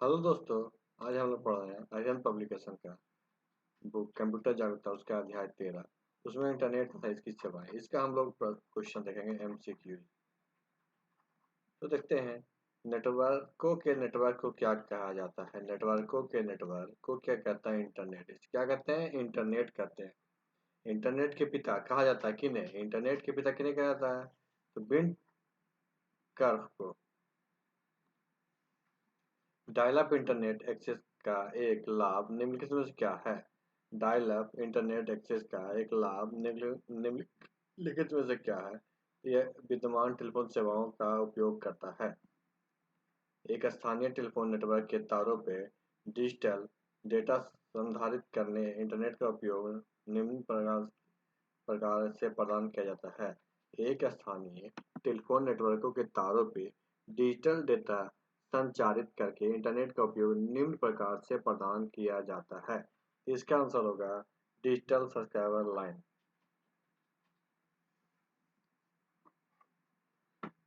Hello दोस्तों। आज हम लोग पढ़ रहे हैं आर्यन पब्लिकेशन का बुक कंप्यूटर जागरूकता उसका अध्याय 13। उसमें इंटरनेट तथा इसकी सेवाएं, इसका हम लोग क्वेश्चन देखेंगे एमसीक्यू। तो देखते हैं नेटवर्क को क्या कहा जाता है। नेटवर्क को क्या कहता है? इंटरनेट क्या कहते हैं? इंटरनेट कहते हैं। इंटरनेट के पिता कहा जाता है किन्हें? इंटरनेट के पिता किन्हें कहा जाता है? तो बिन कर्व को। डायल अप इंटरनेट एक्सेस का एक लाभ निम्नलिखित में से क्या है? डायल अप इंटरनेट एक्सेस का एक लाभ निम्नलिखित में से क्या है? यह विद्यमान टेलीफोन सेवाओं का उपयोग करता है। एक स्थानीय टेलीफोन नेटवर्क के तारों पर डिजिटल डेटा संधारित करने इंटरनेट का उपयोग निम्न प्रकार से प्रदान किया जाता है। एक स्थानीय टेलीफोन नेटवर्कों के तारों पर डिजिटल डेटा संचारित करके इंटरनेट का उपयोग निम्न प्रकार से प्रदान किया जाता है। इसका आंसर होगा digital subscriber line.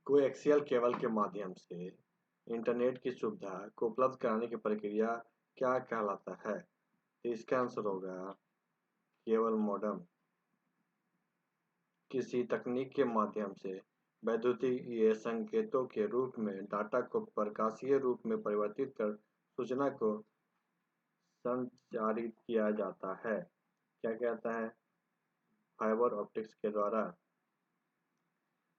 Coaxial cable के माध्यम से इंटरनेट की सुविधा को उपलब्ध कराने की प्रक्रिया क्या कहलाता है? इसका आंसर होगा केबल मॉडेम। किसी तकनीक के माध्यम से वैद्युतीय संकेतों के रूप में डाटा को प्रकाशीय रूप में परिवर्तित कर सूचना को संचारित किया जाता है। क्या कहता है? फाइबर ऑप्टिक्स के द्वारा।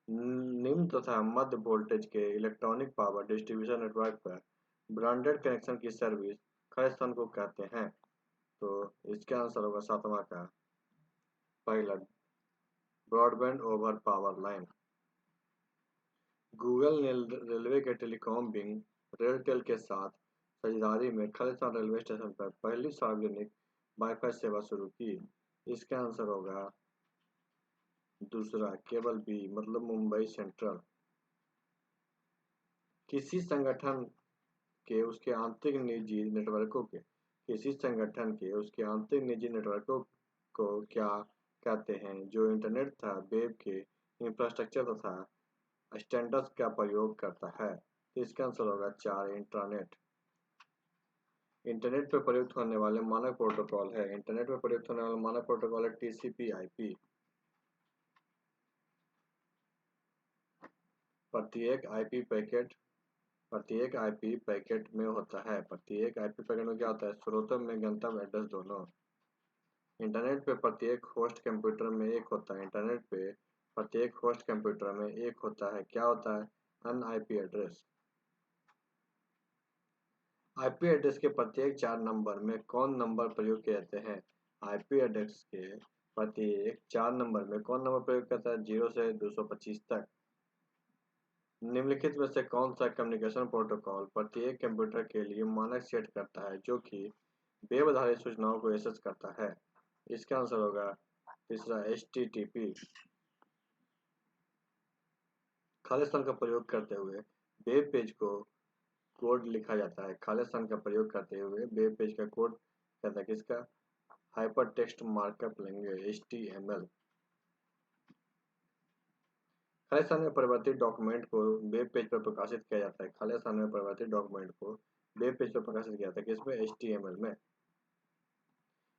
निम्न तथा मध्य वोल्टेज के इलेक्ट्रॉनिक पावर डिस्ट्रीब्यूशन नेटवर्क पर ब्रांडेड कनेक्शन की सर्विस खड़े स्थान को कहते हैं। तो इसका आंसर होगा सातवां का पहला, broadband over power line. Google ने रेलवे के टेलीकॉम विंग रेलटेल के साथ साझेदारी में खालिस्तान रेलवे स्टेशन पर पहली सार्वजनिक वाईफाई सेवा शुरू की। इसका आंसर होगा दूसरा, केबल बी मतलब मुंबई सेंट्रल। किसी संगठन के उसके आंतरिक निजी नेटवर्कों के किसी संगठन के उसके आंतरिक निजी नेटवर्कों को क्या कहते हैं जो इंटरनेट तथा वेब के इंफ्रास्ट्रक्चर तथा स्टैंडर्ड्स का प्रयोग करता है? तो इसका आंसर होगा 4, इंट्रानेट। इंटरनेट पर प्रयुक्त होने वाले मानक प्रोटोकॉल है। इंटरनेट पर प्रयुक्त होने वाला मानक प्रोटोकॉल है टीसीपी आईपी। प्रत्येक आईपी पैकेट प्रत्येक आईपी पैकेट में होता है। प्रत्येक आईपी पैकेट में क्या होता है? स्रोत में गंतव्य एड्रेस दोनों। इंटरनेट पे प्रत्येक होस्ट कंप्यूटर में एक होता है। इंटरनेट पे प्रत्येक होस्ट कंप्यूटर में एक होता है। क्या होता है? अन आईपी एड्रेस। आईपी एड्रेस के प्रत्येक 4 नंबर में कौन नंबर प्रयोग किए जाते हैं? आईपी एड्रेस के प्रत्येक 4 नंबर में कौन नंबर प्रयोग करता है? 0 से 225 तक। निम्नलिखित में से कौन सा कम्युनिकेशन प्रोटोकॉल प्रत्येक कंप्यूटर के लिए मानक सेट करता है जो कि वेब आधारित सूचनाओं को एक्सेस करता है? इसका आंसर होगा तीसरा, HTTP। खालिस्तान का प्रयोग करते हुए वेब पेज को कोड लिखा जाता है। खालिस्तान का प्रयोग करते हुए वेब पेज का कोड कहता है किसका? Hyper text markup language HTML। Khalistan में परिवर्तित डॉक्यूमेंट को वेब पेज पर प्रकाशित किया जाता है। खालिस्तान में परिवर्तित डॉक्यूमेंट को वेब पेज पर प्रकाशित किया जाता है किसमें? HTML में।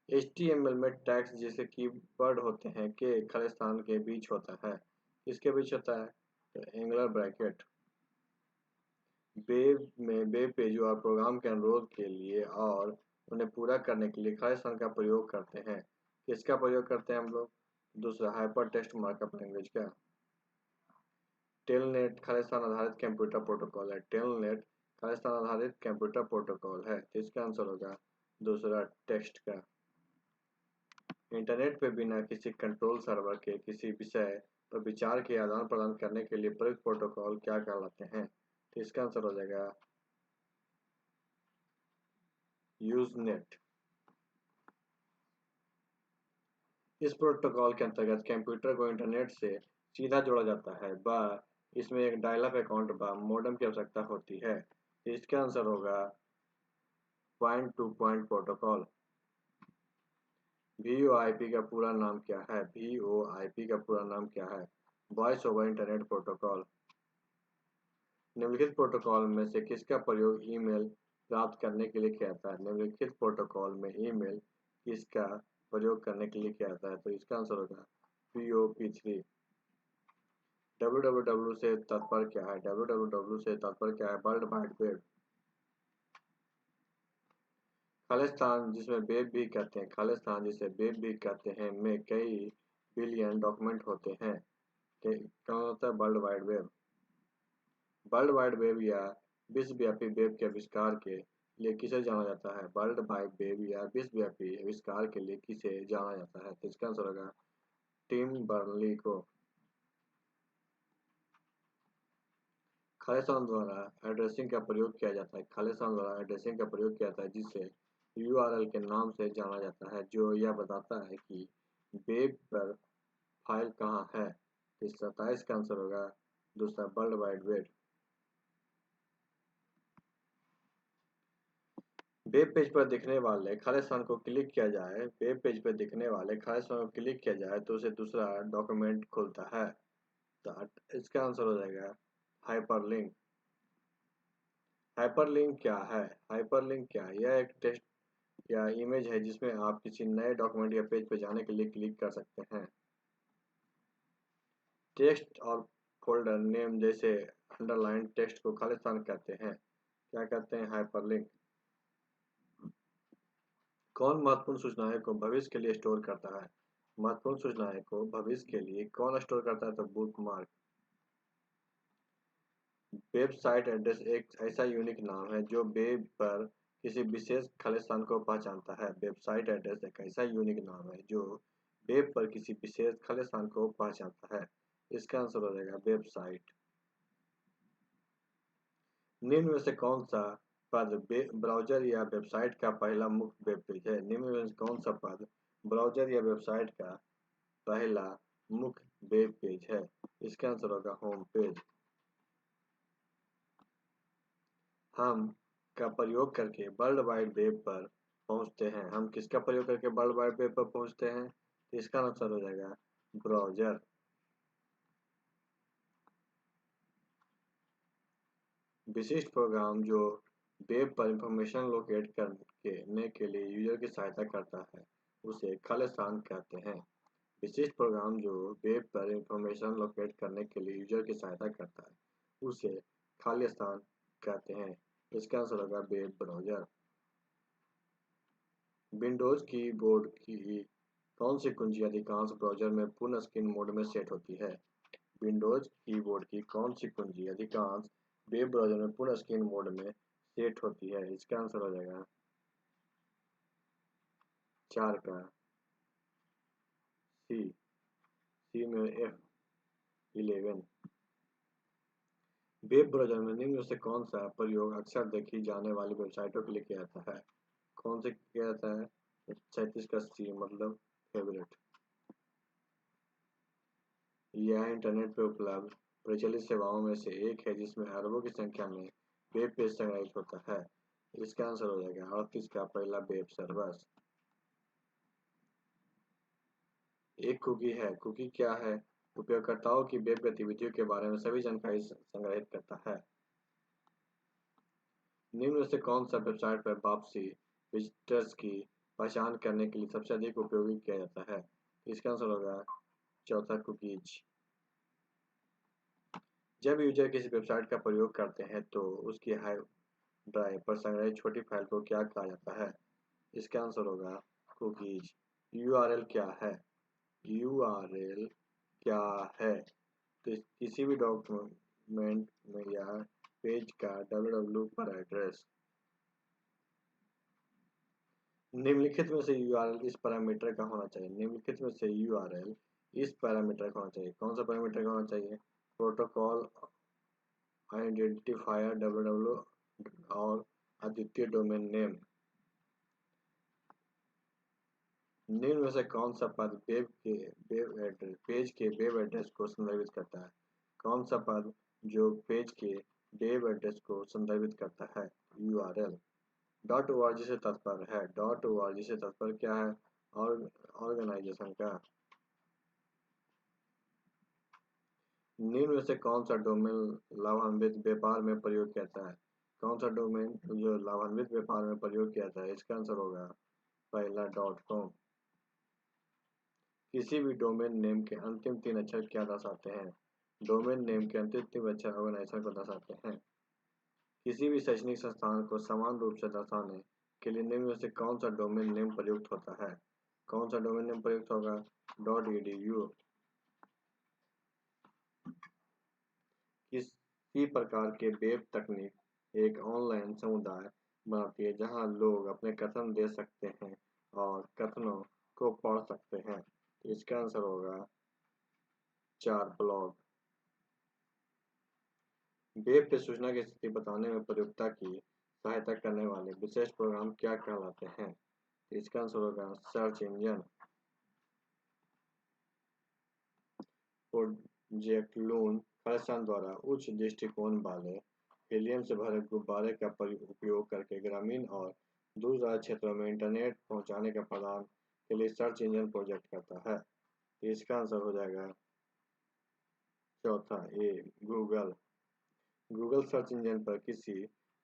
HTML में टैग्स जैसे कीवर्ड होते हैं के खालिस्तान के बीच होता है। किसके बीच होता है? तो एंगुलर ब्रैकेट। वेब में वेब पेज और प्रोग्राम के अनुरोध के लिए और उन्हें पूरा करने के लिए खालिस्तान का प्रयोग करते हैं। किसका प्रयोग करते हैं हम लोग? दूसरा, हाइपर टेक्स्ट मार्कअप लैंग्वेज का। टेलनेट खालिस्तान आधारित कंप्यूटर प्रोटोकॉल है। टेलनेट खालिस्तान आधारित कंप्यूटर प्रोटोकॉल है। तो इसका आंसर होगा दूसरा, टेक्स्ट का। इंटरनेट पे बिना किसी कंट्रोल सर्वर के किसी विषय पर विचार के आदान प्रदान करने के लिए प्रयुक्त प्रोटोकॉल क्या कहलाते हैं? तो इसका आंसर हो जाएगा यूजनेट। इस प्रोटोकॉल के अंतर्गत कंप्यूटर को इंटरनेट से सीधा जोड़ा जाता है व इसमें एक डायल अप अकाउंट व मॉडेम की आवश्यकता होती है। तो इसका आंसर होगा point two point protocol. VoIP का पूरा नाम क्या है? VoIP का पूरा नाम क्या है? Voice over internet protocol. निम्नलिखित प्रोटोकॉल में से किसका प्रयोग ईमेल प्राप्त करने के लिए किया जाता है? निम्नलिखित प्रोटोकॉल में ईमेल किसका प्रयोग करने के लिए किया जाता है? तो इसका आंसर होगा POP3। www से तात्पर्य क्या है? www से तात्पर्य क्या है? World wide web. खालिस्तान जिसमें वेब भी कहते हैं, खालिस्तान जिसे वेब भी कहते हैं, में कई बिलियन डॉक्यूमेंट होते हैं। कौन होता है? World wide web. World wide web या विश्वव्यापी वेब के आविष्कार के लिए किसे जाना जाता है? वर्ल्ड वाइड वेब या विश्वव्यापी आविष्कार के लिए किसे जाना जाता है? तो इसका आंसर होगा टिम बर्नली को। खालिस्तान द्वारा एड्रेसिंग का प्रयोग किया जाता है। खालिस्तान द्वारा एड्रेसिंग का प्रयोग किया जाता है जिसे URL के नाम से जाना जाता है, जो यह बताता है कि वेब पर फाइल कहाँ है। तो 27 का आंसर होगा दूसरा, world wide web. Web page पर दिखने वाले खालिस्तान को क्लिक किया जाए, वेब पेज पर दिखने वाले खालिस्तान को क्लिक किया जाए तो उसे दूसरा डॉक्यूमेंट खुलता है। तो इसका आंसर हो जाएगा हाइपरलिंक। हाइपरलिंक क्या है? हाइपरलिंक क्या है? यह एक टेक्स्ट या इमेज है जिसमें आप किसी नए डॉक्यूमेंट या पेज पर जाने के लिए क्लिक कर सकते हैं। टेक्स्ट और फोल्डर नेम जैसे अंडरलाइन टेक्स्ट को खालिस्तान कहते हैं। क्या कहते हैं? हाइपरलिंक। कौन महत्वपूर्ण सूचनाएं को भविष्य के लिए स्टोर करता है? महत्वपूर्ण सूचनाएं को भविष्य के लिए कौन स्टोर करता है? तो बुकमार्क। वेबसाइट एड्रेस एक ऐसा यूनिक नाम है जो वेब पर किसी विशेष खालिस्तान को पहचानता है। वेबसाइट एड्रेस एक ऐसा यूनिक नाम है जो वेब पर किसी विशेष खालिस्तान को पहचानता है। इसका आंसर हो जाएगा वेबसाइट। निम्न में से कौन सा पद ब्राउज़र या वेबसाइट का पहला मुख्य वेब पेज है? निम्न में से कौन सा पद ब्राउज़र या वेबसाइट का पहला मुख्य वेब पेज है? इसका आंसर होगा होम पेज। हम का प्रयोग करके वर्ल्ड वाइड वेब पर पहुंचते हैं। हम किसका प्रयोग करके वर्ल्ड वाइड वेब पर पहुंचते हैं? तो इसका आंसर हो जाएगा ब्राउज़र। विशिष्ट प्रोग्राम जो वेब पर इंफॉर्मेशन लोकेट करने के लिए यूजर की सहायता करता है उसे खालिस्तान कहते हैं। विशिष्ट प्रोग्राम जो वेब पर इंफॉर्मेशन लोकेट करने के लिए यूजर की सहायता करता है उसे खालिस्तान कहते हैं। इसका आंसर होगा वेब ब्राउज़र। विंडोज कीबोर्ड की कौन सी कुंजी अधिकांश ब्राउज़र में पूर्ण स्क्रीन मोड में सेट होती है? विंडोज कीबोर्ड की कौन सी कुंजी अधिकांश वेब ब्राउज़र में पूर्ण स्क्रीन मोड में सेट होती है? इसका आंसर हो जाएगा 4 का सी। सी में F11। वेब ब्राउज़र में निम्न में से कौन सा प्रयोग अक्सर देखी जाने वाली वेबसाइटों के लिए किया जाता है? कौन से किया जाता है? 37 का सी मतलब फेवरेट। यह इंटरनेट पर उपलब्ध प्रचलित सेवाओं में से एक है जिसमें अरबों की संख्या में वेब पेज संग्रहित होता है। इसका आंसर हो जाएगा 38 का पहला वेब सर्वर। एक कुकी है। कुकी क्या है? उपयोगकर्ताओं की वेब गतिविधियों के बारे में सभी जानकारी संग्रहित करता है। निम्न में से कौन सा वेबसाइट पर वापसी विजिटर्स की पहचान करने के लिए सबसे अधिक उपयोगी किया जाता है? इसका आंसर होगा चौथा, कुकीज। जब यूजर किसी वेबसाइट का प्रयोग करते हैं तो उसकी हार्ड ड्राइव पर संग्रहित छोटी फाइल को क्या कहा जाता है? इसका आंसर होगा कुकीज। यूआरएल क्या है? यूआरएल क्या है? तो किसी भी डॉक्यूमेंट में या पेज का www पर एड्रेस। निम्नलिखित में से यूआरएल इस पैरामीटर का होना चाहिए। निम्नलिखित में से यूआरएल इस पैरामीटर का होना चाहिए। कौन सा पैरामीटर का होना चाहिए? प्रोटोकॉल आइडेंटिफायर www और अद्वितीय डोमेन नेम। निम्न में से कौन सा पद पेज के वेब एड्रेस को संदर्भित करता है? कौन सा पद जो पेज के वेब एड्रेस को संदर्भित करता है? यूआरएल। डॉट org से तात्पर्य है। डॉट org से तात्पर्य क्या है? और ऑर्गेनाइजेशन का। निम्न में से कौन सा डोमेन लाभान्वित व्यापार में प्रयोग किया जाता है? कौन सा डोमेन जो लाभान्वित व्यापार में प्रयोग किया जाता है? इसका आंसर होगा पहला .com। किसी भी डोमेन नेम के अंतिम 3 अक्षर क्या दर्शाते हैं? डोमेन नेम के अंतिम 3 अक्षर ऑर्गेनाइजेशन को दर्शाते हैं। किसी भी शैक्षणिक संस्थान को समान रूप से दर्शाने के लिए निम्न में से कौन सा डोमेन नेम प्रयुक्त होता है? कौन सा डोमेन नेम प्रयुक्त होगा? .edu। किसी प्रकार के वेब तकनीक एक ऑनलाइन समुदाय बनाती है जहां लोग अपने कथन दे सकते हैं और कथनों को पढ़ सकते हैं। इसका आंसर होगा 4 ब्लॉग। वेब पे सूचना की स्थिति बताने में प्रयुक्तता की सहायता करने वाले विशेष प्रोग्राम क्या कहलाते हैं? इसका आंसर होगा सर्च इंजन। प्रोजेक्ट लून खालिस्तान द्वारा उच्च दृष्टिकोण वाले हीलियम से भरे गुब्बारे का उपयोग करके ग्रामीण और दूर दराज क्षेत्रों में इंटरनेट पहुंचाने का प्रदान के लिए सर्च इंजन प्रोजेक्ट करता है। इसका आंसर हो जाएगा चौथा ए गूगल। गूगल सर्च इंजन पर किसी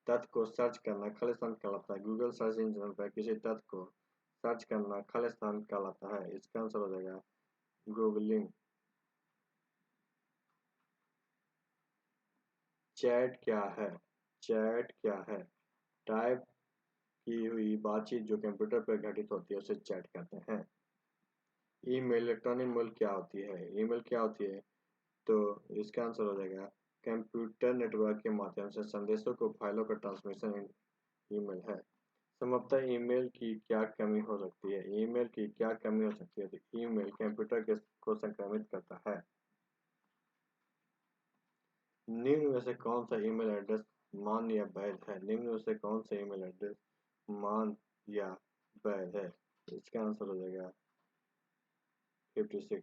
तथ्य को सर्च करना खालिस्तान कहलाता है। गूगल सर्च इंजन पर किसी तथ्य को सर्च करना खालिस्तान कहलाता है। इसका आंसर हो जाएगा गूगलिंग। चैट क्या है? चैट क्या है? टाइप की हुई बातचीत जो कंप्यूटर पर घटित होती है उसे चैट कहते हैं। ईमेल इलेक्ट्रॉनिक मेल क्या होती है? ईमेल क्या होती है? तो इसका आंसर हो जाएगा कंप्यूटर नेटवर्क के माध्यम से संदेशों को फाइलों का ट्रांसमिशन ईमेल है। संभवतः ईमेल की क्या कमी हो सकती है? ईमेल की क्या कमी हो सकती है? तो ईमेल कंप्यूटर के को संक्रमित करता है। निम्न में से कौन सा ईमेल एड्रेस मान्य या वैध है? निम्न में से कौन सा ईमेल एड्रेस मान्य या वैध है? इसका आंसर हो जाएगा 56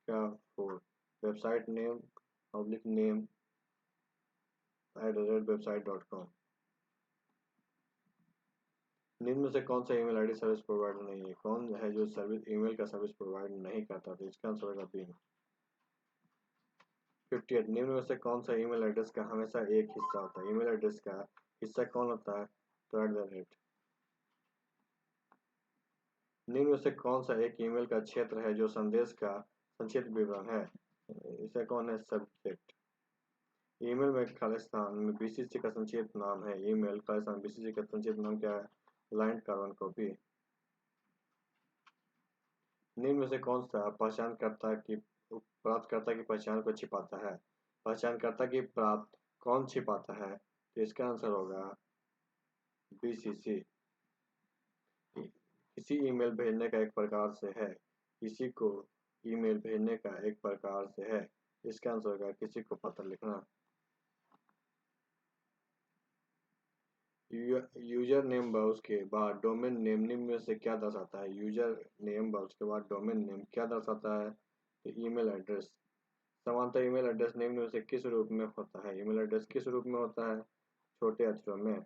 का 4। Website name public name @website.com। निम्न में से कौन सा ईमेल आईडी सर्विस प्रोवाइडर नहीं है? कौन है जो सर्विस ईमेल का सर्विस प्रोवाइड नहीं करता? तो इसका आंसर होगा बिंग। 58 निम्न में से कौन सा ईमेल एड्रेस का हमेशा एक हिस्सा होता है? ईमेल एड्रेस का हिस्सा कौन होता है? तो @ निम्न में से कौन सा एक ईमेल का क्षेत्र है जो संदेश का संक्षिप्त विवरण है? इसे कौन है? सब्जेक्ट। ईमेल में खालिस्तान में बीसीसी का संक्षिप्त नाम है। ईमेल खालिस्तान बीसीसी का संक्षिप्त नाम क्या है? Line carbon copy. निम्न में से कौन सा पहचानकर्ता की प्राप्तकर्ता की पहचान को छिपाता है? पहचानकर्ता की प्राप्त कौन छिपाता है? तो इसका आंसर होगा बीसीसी। किसी ईमेल भेजने का एक प्रकार से है। किसी को ईमेल भेजने का एक प्रकार से है। इसका आंसर होगा किसी को पत्र लिखना। यूजर नेम व उसके बाद डोमेन नेम निम्न में से क्या दर्शाता है? यूजर नेम व उसके बाद डोमेन नेम क्या दर्शाता है? तो ईमेल एड्रेस। समानतः ईमेल एड्रेस निम्न में से किस रूप में होता है? ईमेल एड्रेस किस रूप में होता है? छोटे अक्षरों में।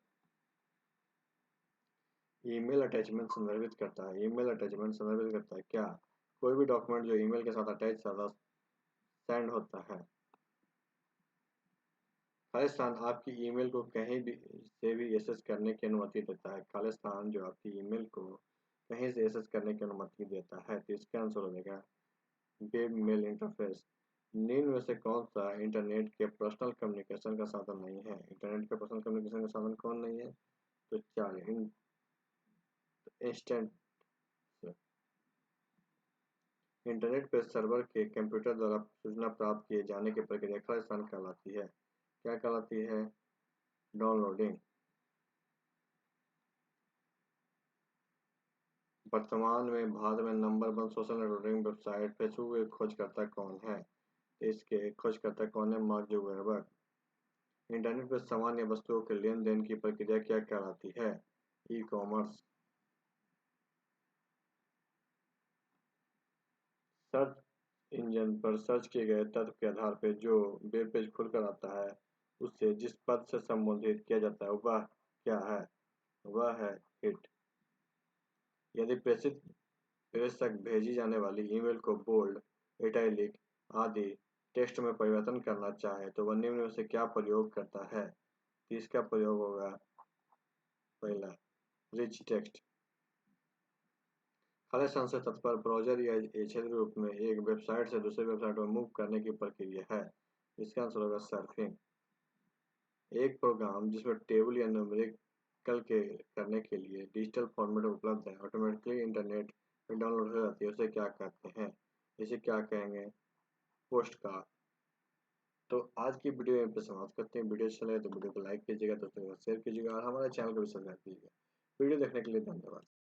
ईमेल अटैचमेंट संदर्भित करता है। ईमेल अटैचमेंट संदर्भित करता है क्या? कोई भी डॉक्यूमेंट जो ईमेल के साथ अटैच सेंड होता है। खालिस्तान आपकी ईमेल को कहीं भी से भी एक्सेस करने की अनुमति देता है। खालिस्तान जो आपकी ईमेल को कहीं से एक्सेस करने की अनुमति देता है। तो इसका आंसर हो जाएगा वेब मेल इंटरफेस। निम्न में से कौन सा इंटरनेट के पर्सनल कम्युनिकेशन का साधन नहीं है? इंटरनेट का पर्सनल कम्युनिकेशन का साधन कौन नहीं है? तो 4 इंस्टेंट। इंटरनेट पर सर्वर के कंप्यूटर द्वारा सूचना प्राप्त किए जाने की प्रक्रिया खालिस्तान कहलाती है। क्या कहलाती है? डाउनलोडिंग। वर्तमान में भारत में number 1 social networking website Facebook के खोजकर्ता कौन है? इसके खोजकर्ता कौन है? Mark Zuckerberg. इंटरनेट पर सामान या वस्तुओं के लेन देन की प्रक्रिया क्या कहलाती है? E commerce. सर्च इंजन पर सर्च किए गए तथ्य के आधार पर जो वेब पेज खुलकर आता है उससे जिस पद से संबोधित किया जाता है वह क्या है? वह है हिट। यदि प्रेषक भेजी जाने वाली ईमेल को बोल्ड, इटैलिक आदि टेक्स्ट में परिवर्तन करना चाहे तो वह निम्न में से क्या प्रयोग करता है? तो इसका प्रयोग होगा पहला, रिच टेक्स्ट। खाली स्थान से तत्पर ब्राउज़र या क्षेत्र रूप में एक वेबसाइट से दूसरे वेबसाइट में मूव करने की प्रक्रिया है। इसका आंसर होगा सर्फिंग। एक प्रोग्राम जिसमें टेबल या न्यूमेरिकल के करने के लिए डिजिटल फॉर्मेट उपलब्ध है, ऑटोमेटिकली इंटरनेट पर डाउनलोड हो जाती है, उसे क्या कहते हैं? इसे क्या कहेंगे? Post card. तो आज की वीडियो यहीं पे समाप्त करते हैं। वीडियो अच्छा लगे तो वीडियो को लाइक कीजिएगा, दोस्तों के साथ शेयर कीजिएगा और हमारे चैनल को भी सब्सक्राइब कीजिएगा। वीडियो देखने के लिए धन्यवाद।